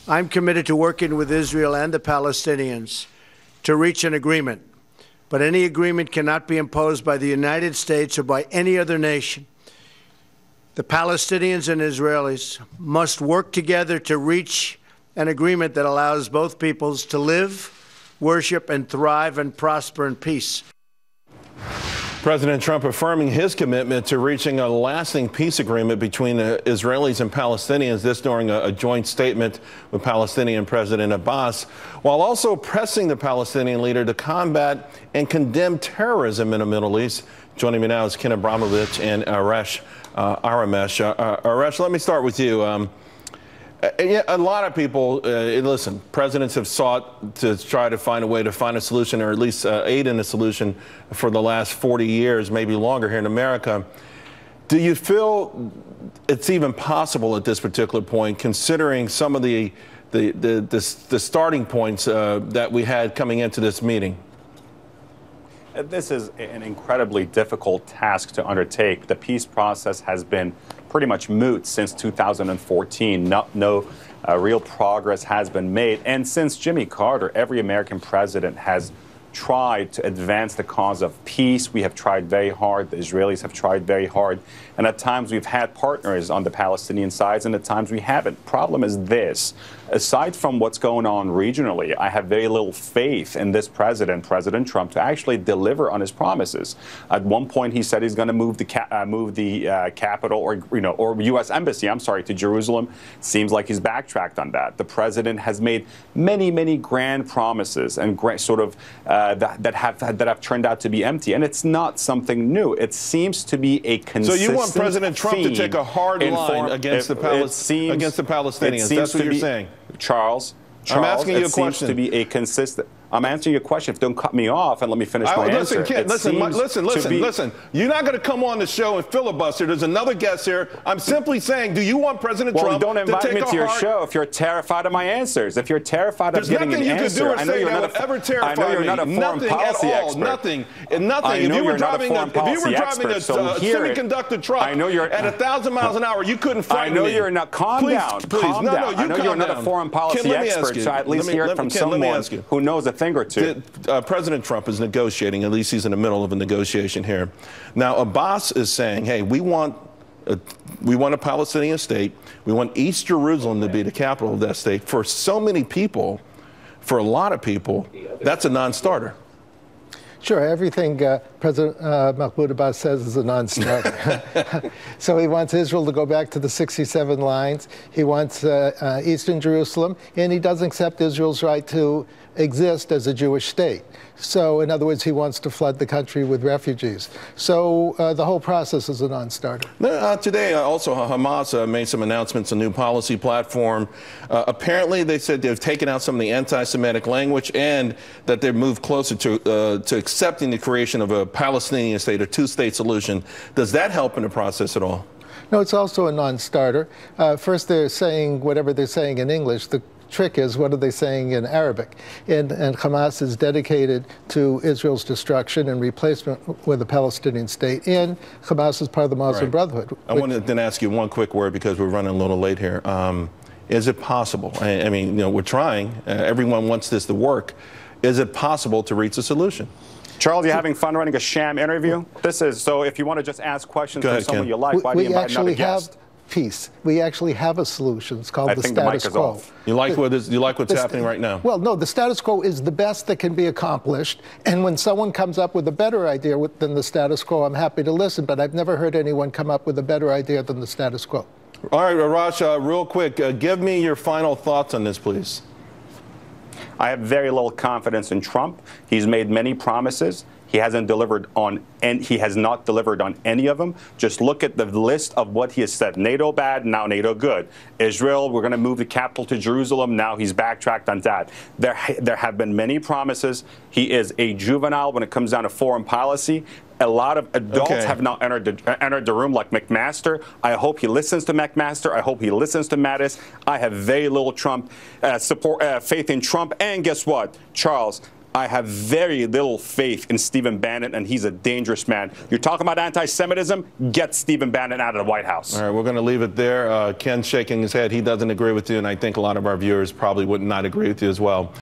I'm committed to working with Israel and the Palestinians to reach an agreement. But any agreement cannot be imposed by the United States or by any other nation. The Palestinians and Israelis must work together to reach an agreement that allows both peoples to live, worship, and thrive and prosper in peace. President Trump affirming his commitment to reaching a lasting peace agreement between Israelis and Palestinians, this during a joint statement with Palestinian President Abbas, while also pressing the Palestinian leader to combat and condemn terrorism in the Middle East. Joining me now is Ken Abramovich and Arash Aramesh. Arash, let me start with you. A lot of people, listen, presidents have sought to try to find a way to find a solution, or at least aid in a solution, for the last 40 years, maybe longer here in America. Do you feel it's even possible at this particular point, considering some of the starting points that we had coming into this meeting? This is an incredibly difficult task to undertake. The peace process has been pretty much moot since 2014. No real progress has been made. And since Jimmy Carter, every American president has tried to advance the cause of peace. We have tried very hard. The Israelis have tried very hard. And at times we've had partners on the Palestinian sides, and at times we haven't. Problem is this. Aside from what's going on regionally, I have very little faith in this president, President Trump, to actually deliver on his promises. At one point, he said he's going to move the capital, or U.S. embassy, to Jerusalem. Seems like he's backtracked on that. The president has made many grand promises and that have turned out to be empty, and it's not something new. It seems to be a consistent. So you want President Trump to take a hard line against the Palestinians? That's what you're saying. Charles, I'm asking you a question. Seems to be a consistent. I'm answering your question. If you don't cut me off and let me finish my answer. Listen. You're not going to come on the show and filibuster. There's another guest here. I'm simply saying, do you want President Trump don't invite to take me to your show if you're terrified of my answers. If you're terrified of getting an answer, I know you're not a foreign policy expert. Nothing. If you were driving a semiconductor truck at 1,000 miles an hour, you couldn't frighten me. I know you're not. Calm down. I know you're not a foreign policy expert, so at least hear it from someone who knows a thing or two. President Trump is negotiating. At least he's in the middle of a negotiation here. Now, Abbas is saying, hey, we want a Palestinian state. We want East Jerusalem to be the capital of that state. For so many people, for a lot of people, that's a non-starter. Sure, everything President Mahmoud Abbas says is a non-starter. So he wants Israel to go back to the 67 lines. He wants Eastern Jerusalem, and he doesn't accept Israel's right to exist as a Jewish state. So, in other words, he wants to flood the country with refugees. So the whole process is a non-starter. Today, also, Hamas made some announcements, a new policy platform. Apparently, they said they've taken out some of the anti-Semitic language and that they've moved closer to accepting the creation of a Palestinian state, a two-state solution. Does that help in the process at all? No, it's also a non-starter. First, they're saying whatever they're saying in English. The trick is, what are they saying in Arabic? And Hamas is dedicated to Israel's destruction and replacement with a Palestinian state. And Hamas is part of the Muslim Brotherhood. I wanted to then ask you one quick word because we're running a little late here. Is it possible? I mean, we're trying. Everyone wants this to work. Is it possible to reach a solution? Charles, you having fun running a sham interview? This is, so if you want to just ask questions from someone you like, why do you invite another guest? Peace. We actually have a solution. It's called the status quo. You like what's happening right now? Well, no, the status quo is the best that can be accomplished. And when someone comes up with a better idea than the status quo, I'm happy to listen. But I've never heard anyone come up with a better idea than the status quo. All right, Arash, real quick, give me your final thoughts on this, please. I have very little confidence in Trump. He's made many promises. He hasn't delivered on, and he has not delivered on any of them. Just look at the list of what he has said. NATO bad, now NATO good. Israel, we're going to move the capital to Jerusalem. Now he's backtracked on that. There have been many promises. He is a juvenile when it comes down to foreign policy. A lot of adults have now entered the room, like McMaster. I hope he listens to McMaster. I hope he listens to Mattis. I have very little faith in Trump. And guess what, Charles? I have very little faith in Stephen Bannon, and he's a dangerous man. You're talking about anti-Semitism? Get Stephen Bannon out of the White House. All right, we're going to leave it there. Ken's shaking his head. He doesn't agree with you, and I think a lot of our viewers probably would not agree with you as well.